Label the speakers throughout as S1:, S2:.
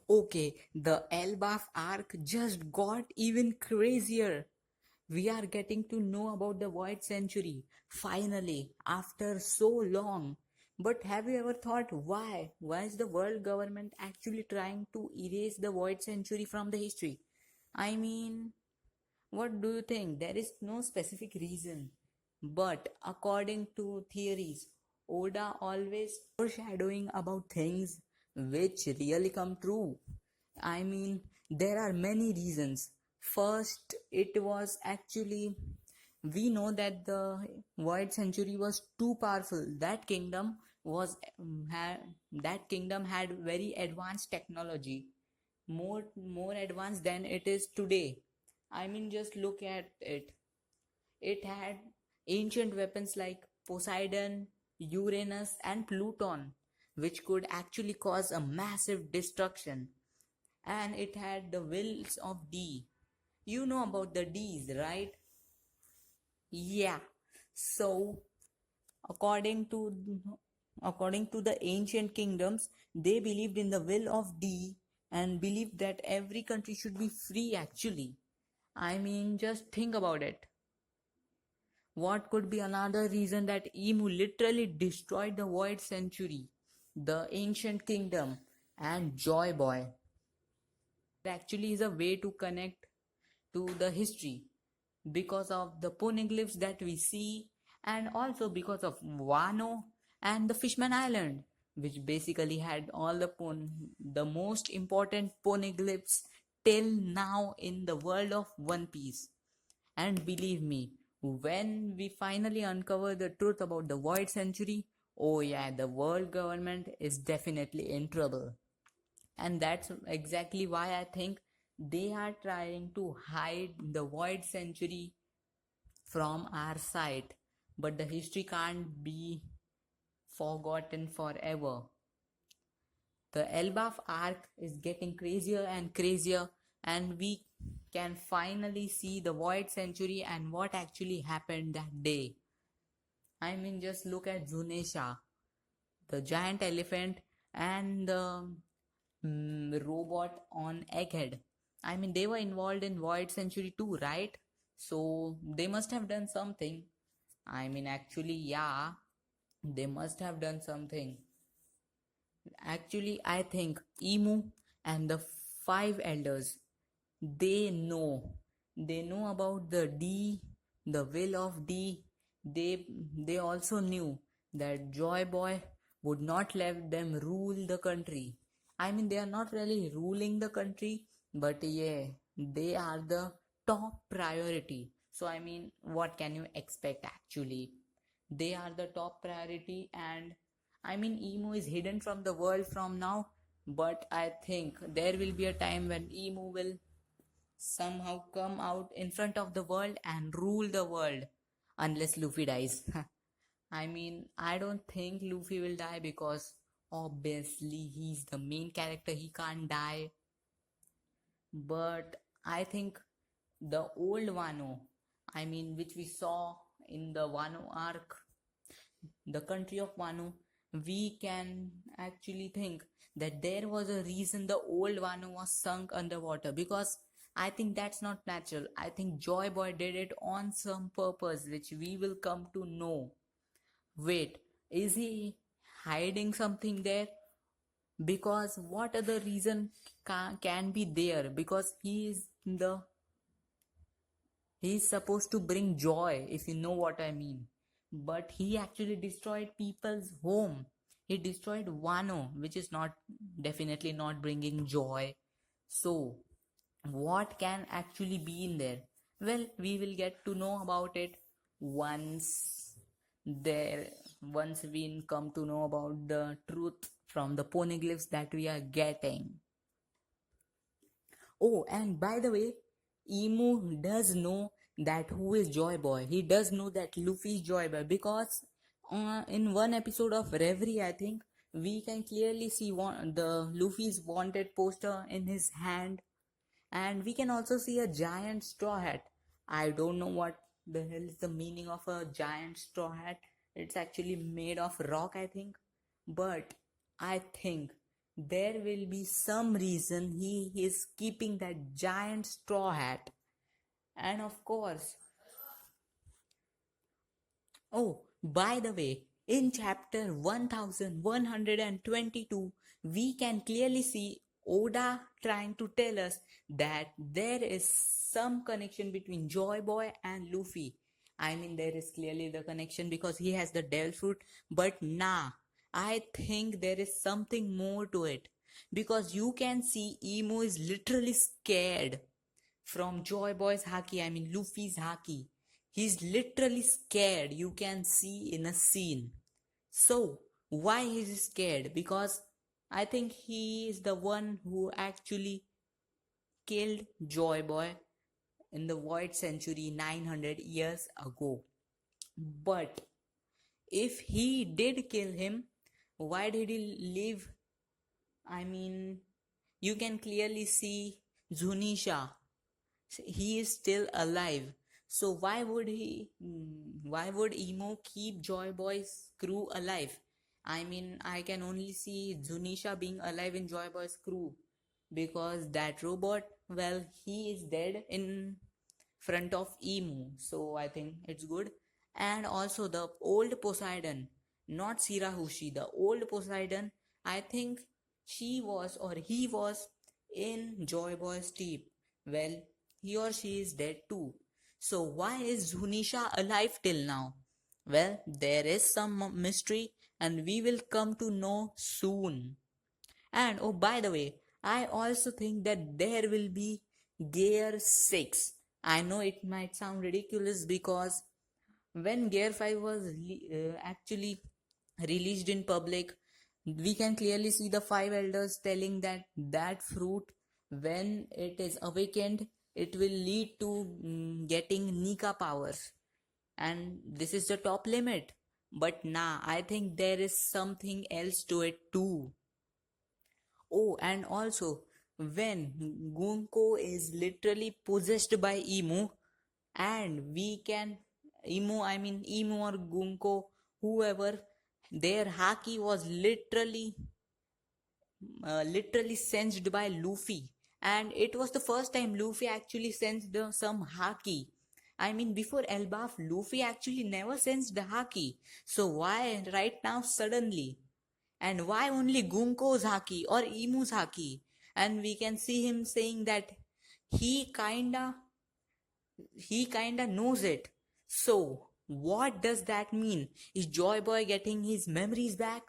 S1: Okay, the Elbaf arc just got even crazier. We are getting to know about the Void Century, finally, after so long. But have you ever thought why? Why is the world government actually trying to erase the Void Century from the history? I mean, what do you think? There is no specific reason. But according to theories, Oda always foreshadowing about things which really come true. I mean, there are many reasons. First, it was actually we know that the Void Century was too powerful. Was had that kingdom had very advanced technology, more advanced than it is today. I mean, just look at it. It had ancient weapons like Poseidon, Uranus, and Pluton, which could actually cause a massive destruction. And it had the wills of D. You know about the D's, right? Yeah. So, according to according to the ancient kingdoms, they believed in the will of D and believed that every country should be free actually. I mean, just think about it. What could be another reason that Emu literally destroyed the Void Century, the ancient kingdom, and Joy Boy? It actually is a way to connect to the history because of the poneglyphs that we see, and also because of Wano and the Fishman Island, which basically had all the most important poneglyphs till now in the world of One Piece. And believe me, when we finally uncover the truth about the Void Century, oh yeah, the world government is definitely in trouble. And that's exactly why I think they are trying to hide the Void Century from our sight. But the history can't be forgotten forever. The Elbaf arc is getting crazier and crazier, and we can finally see the Void Century and what actually happened that day. I mean, just look at Zunesha, the giant elephant, and the robot on Egghead. I mean, they were involved in Void Century too, right? So they must have done something. I mean, actually, yeah, they must have done something. Actually, I think Emu and the five elders, they know. They know about the D, the will of D. They also knew that Joy Boy would not let them rule the country. I mean, they are not really ruling the country, but yeah, they are the top priority. So I mean, what can you expect actually? They are the top priority, and I mean, emo is hidden from the world from now, but I think there will be a time when emo will somehow come out in front of the world and rule the world, unless Luffy dies. I mean, I don't think Luffy will die because obviously he's the main character, he can't die. But I think the old Wano, I mean, which we saw in the Wano arc, the country of Wano, we can actually think that there was a reason the old Wano was sunk underwater, because I think that's not natural. I think Joy Boy did it on some purpose, which we will come to know. Wait, is he hiding something there? Because what other reason can be there? Because he's supposed to bring joy, if you know what I mean. But he actually destroyed people's home. He destroyed Wano, which is not definitely not bringing joy. So, what can actually be in there? Well, we will get to know about it once there once we come to know about the truth from the poneglyphs that we are getting. Oh, and by the way, Emu does know that who is Joy Boy. He does know that Luffy is Joy Boy, because in one episode of Reverie, I think we can clearly see the Luffy's wanted poster in his hand, and we can also see a giant straw hat. I don't know what the hell is the meaning of a giant straw hat. It's actually made of rock, I think, but I think there will be some reason he is keeping that giant straw hat. And of course, oh, by the way, in chapter 1122, we can clearly see Oda trying to tell us that there is some connection between Joy Boy and Luffy. I mean, there is clearly the connection because he has the devil fruit, but nah, I think there is something more to it because you can see Emo is literally scared from Joy Boy's haki, I mean Luffy's haki. He's literally scared, you can see in a scene. So, why is he scared? Because I think he is the one who actually killed Joy Boy in the Void Century 900 years ago. But if he did kill him, why did he leave? I mean, you can clearly see Zunisha, he is still alive. So why would Emo keep Joy Boy's crew alive? I mean, I can only see Zunisha being alive in Joy Boy's crew because that robot, well, he is dead in front of Emu. So I think it's good. And also the old Poseidon, not Sirahushi, the old Poseidon, I think she was or he was in Joy Boy's team. Well, he or she is dead too. So why is Zunisha alive till now? Well, there is some mystery and we will come to know soon. And oh, by the way, I also think that there will be Gear 6. I know it might sound ridiculous because when Gear 5 was actually released in public, we can clearly see the five elders telling that that fruit, when it is awakened, it will lead to getting Nika powers. And this is the top limit. But nah, I think there is something else to it too. Oh, and also, when Gunko is literally possessed by Emu, and we can, Emu or Gunko, whoever, their haki was literally sensed by Luffy. And it was the first time Luffy actually sensed some haki. I mean, before Elbaf, Luffy actually never sensed the haki. So why right now suddenly? And why only Gunko's haki or Emu's haki? And we can see him saying that he kinda he kinda knows it. So what does that mean? Is Joy Boy getting his memories back?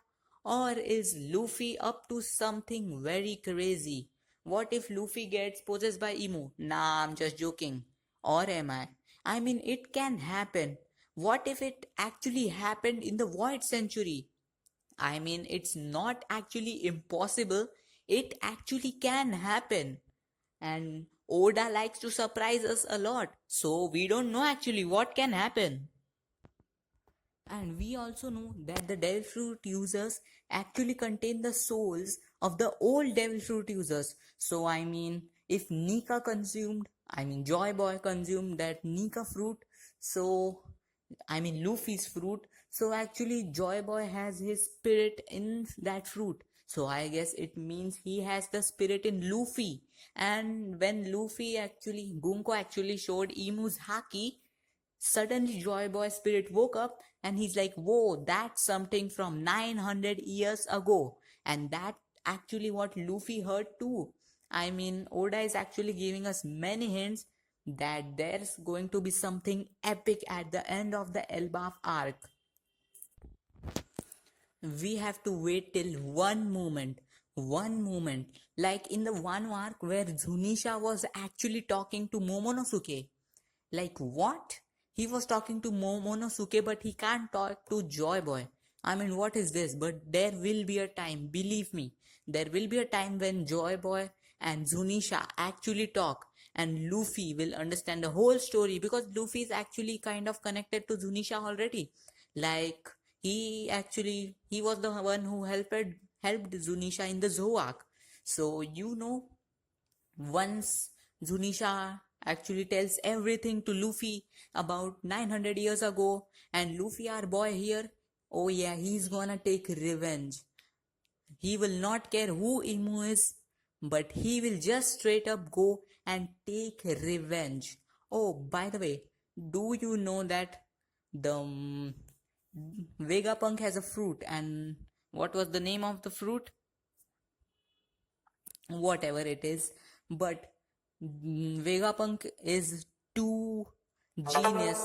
S1: Or is Luffy up to something very crazy? What if Luffy gets possessed by Emu? Nah, I'm just joking. Or am I? I mean, it can happen. What if it actually happened in the Void Century? I mean, it's not actually impossible. It actually can happen. And Oda likes to surprise us a lot. So we don't know actually what can happen. And we also know that the devil fruit users actually contain the souls of the old devil fruit users. So I mean, if Nika consumed, Joy Boy consumed that Nika fruit, so Luffy's fruit. So actually, Joy Boy has his spirit in that fruit. So I guess it means he has the spirit in Luffy. And when Gunko actually showed Emu's haki, suddenly Joy Boy's spirit woke up and he's like, whoa, that's something from 900 years ago. And that actually what Luffy heard too. Oda is actually giving us many hints that there's going to be something epic at the end of the Elbaf arc. We have to wait till one moment, like in the one arc where Zunisha was actually talking to Momonosuke. Like what? He was talking to Momonosuke but he can't talk to Joy Boy. What is this? But there will be a time, believe me, there will be a time when Joy Boy and Zunisha actually talk and Luffy will understand the whole story because Luffy is actually kind of connected to Zunisha already. Like he was the one who helped Zunisha in the Zoo arc. So once Zunisha actually tells everything to Luffy about 900 years ago, and Luffy, our boy here, oh yeah, he's gonna take revenge. He will not care who Emu is, but he will just straight up go and take revenge. Oh, by the way, do you know that the Vegapunk has a fruit, and what was the name of the fruit? Whatever it is, but Vegapunk is too genius.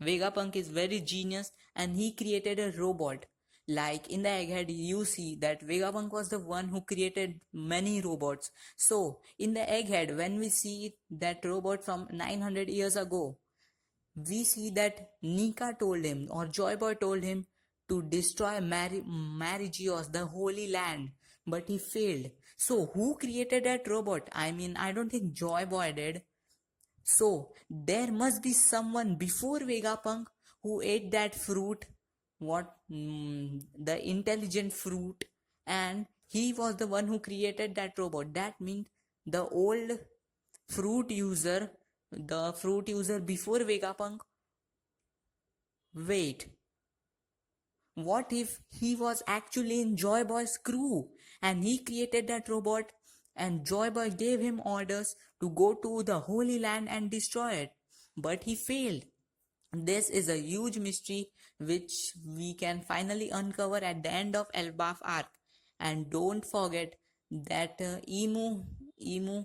S1: Vegapunk is very genius and he created a robot. Like in the egghead, you see that Vegapunk was the one who created many robots. So, in the egghead, when we see that robot from 900 years ago, we see that Nika told him, or Joy Boy told him, to destroy Marigios, the Holy Land, but he failed. So, who created that robot? I mean, I don't think Joy Boy did. So, there must be someone before Vegapunk who ate that fruit, the intelligent fruit, and he was the one who created that robot. That means the old fruit user, the fruit user before Vegapunk, wait, what if he was actually in Joy Boy's crew and he created that robot and Joy Boy gave him orders to go to the Holy Land and destroy it? But he failed. This is a huge mystery which we can finally uncover at the end of Elbaf arc. And don't forget that Emu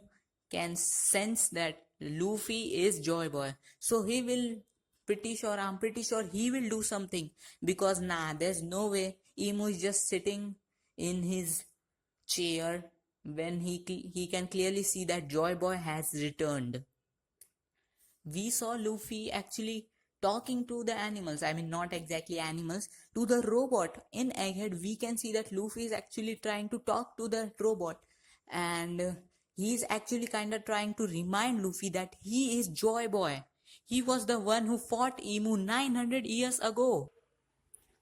S1: can sense that Luffy is Joy Boy. So I'm pretty sure he will do something, because there's no way Emu is just sitting in his chair when he can clearly see that Joy Boy has returned. We saw Luffy actually talking to the animals. I mean, not exactly animals, to the robot. In Egghead, we can see that Luffy is actually trying to talk to the robot, and he's actually kind of trying to remind Luffy that he is Joy Boy. He was the one who fought Emu 900 years ago.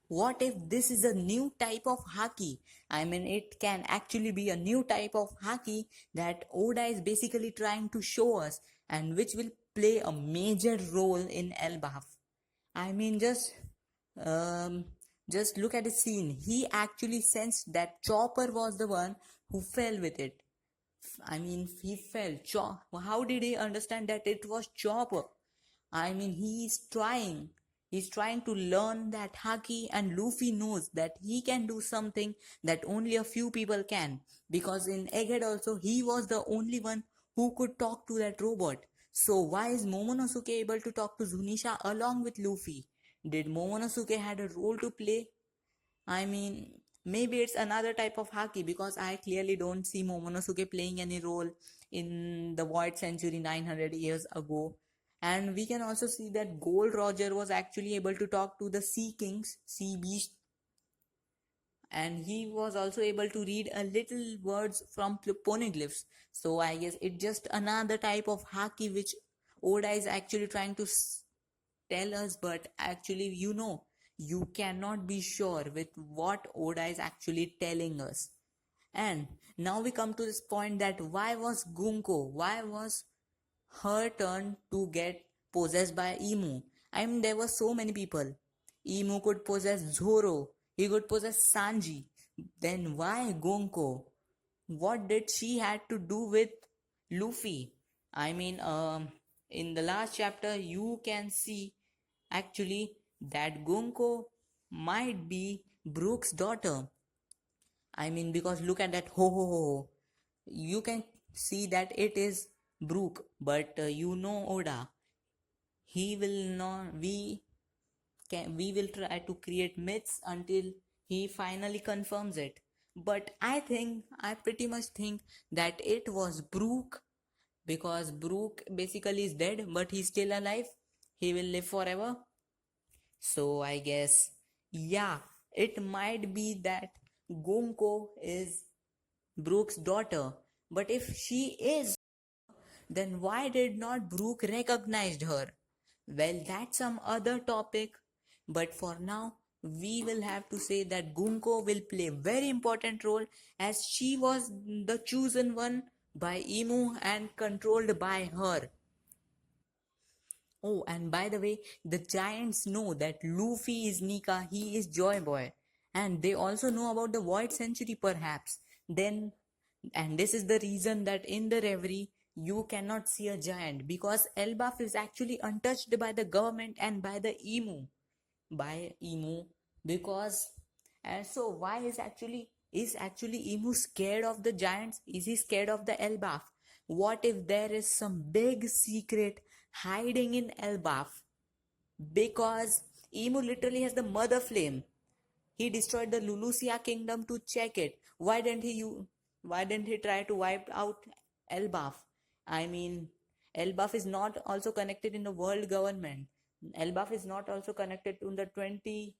S1: What if this is a new type of haki? I mean, it can actually be a new type of haki that Oda is basically trying to show us, and which will play a major role in Elbaf. I mean, um, just look at the scene. He actually sensed that Chopper was the one who fell with it. I mean, he fell. How did he understand that it was Chopper? I mean, he's trying. He's trying to learn that Haki, and Luffy knows that he can do something that only a few people can. Because in Egghead also, he was the only one who could talk to that robot. So why is Momonosuke able to talk to Zunisha along with Luffy? Did Momonosuke had a role to play? I mean, maybe it's another type of haki, because I clearly don't see Momonosuke playing any role in the Void Century 900 years ago. And we can also see that Gold Roger was actually able to talk to the Sea Kings, Sea Beast, and he was also able to read a little words from poneglyphs. So I guess it's just another type of haki which Oda is actually trying to tell us, but actually, you cannot be sure with what Oda is actually telling us. And now we come to this point, that why was her turn to get possessed by Emu? I mean, there were so many people. Emu could possess Zoro, he could possess Sanji. Then why Gonko? What did she had to do with Luffy? I mean, in the last chapter, you can see actually that Gonko might be Brooke's daughter. I mean, because look at that ho ho ho ho. You can see that it is Brooke, but Oda, he will not. We will try to create myths until he finally confirms it. But I pretty much think that it was Brooke, because Brooke basically is dead, but he's still alive. He will live forever. So I guess, yeah, it might be that Gonko is Brooke's daughter. But if she is, then why did not Brooke recognize her? Well, that's some other topic. But for now, we will have to say that Gunko will play a very important role, as she was the chosen one by Emu and controlled by her. Oh, and by the way, the giants know that Luffy is Nika, he is Joy Boy. and they also know about the void century perhaps. Then, and this is the reason that in the reverie you cannot see a giant, because Elbaf is actually untouched by the government and by emu, because, and so why is actually emu scared of the giants? Is he scared of the Elbaf? What if there is some big secret hiding in Elbaf? Because emu literally has the mother flame. He destroyed the Lulusia kingdom to check it. Why didn't he try to wipe out Elbaf? I mean, Elbaf is not also connected in the world government. Elbaf is not also connected to the 20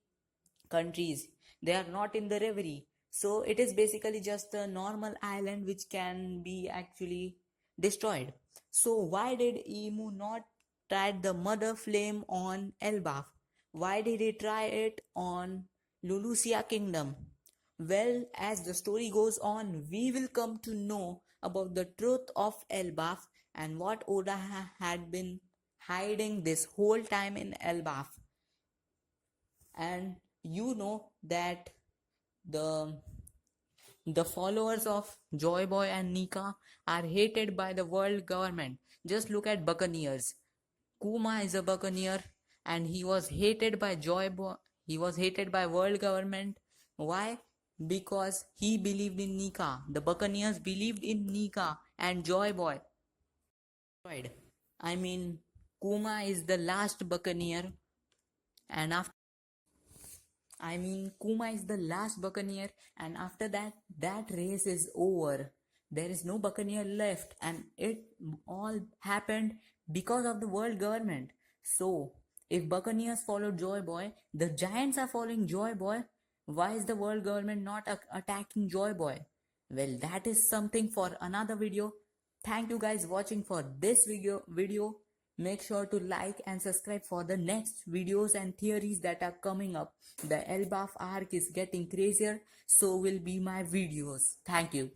S1: countries. They are not in the reverie. So it is basically just a normal island which can be actually destroyed. So why did Emu not try the mother flame on Elbaf? Why did he try it on Lulusia kingdom? Well, as the story goes on, we will come to know about the truth of Elbaf and what Oda had been hiding this whole time in Elbaf. And you know that the the followers of Joy Boy and Nika are hated by the world government. Just look at Buccaneers. Kuma is a Buccaneer and he was hated by Joy Boy. He was hated by world government. Why? Because he believed in Nika. The Buccaneers believed in Nika and Joy Boy. I mean, Kuma is the last Buccaneer, and after Kuma is the last Buccaneer, and after that, that race is over. There is no Buccaneer left, and it all happened because of the world government. So, if Buccaneers followed Joy Boy, the Giants are following Joy Boy. Why is the world government not attacking Joy Boy? Well, that is something for another video. Thank you guys watching for this video. Make sure to like and subscribe for the next videos and theories that are coming up. The Elbaf arc is getting crazier, so will be my videos. Thank you.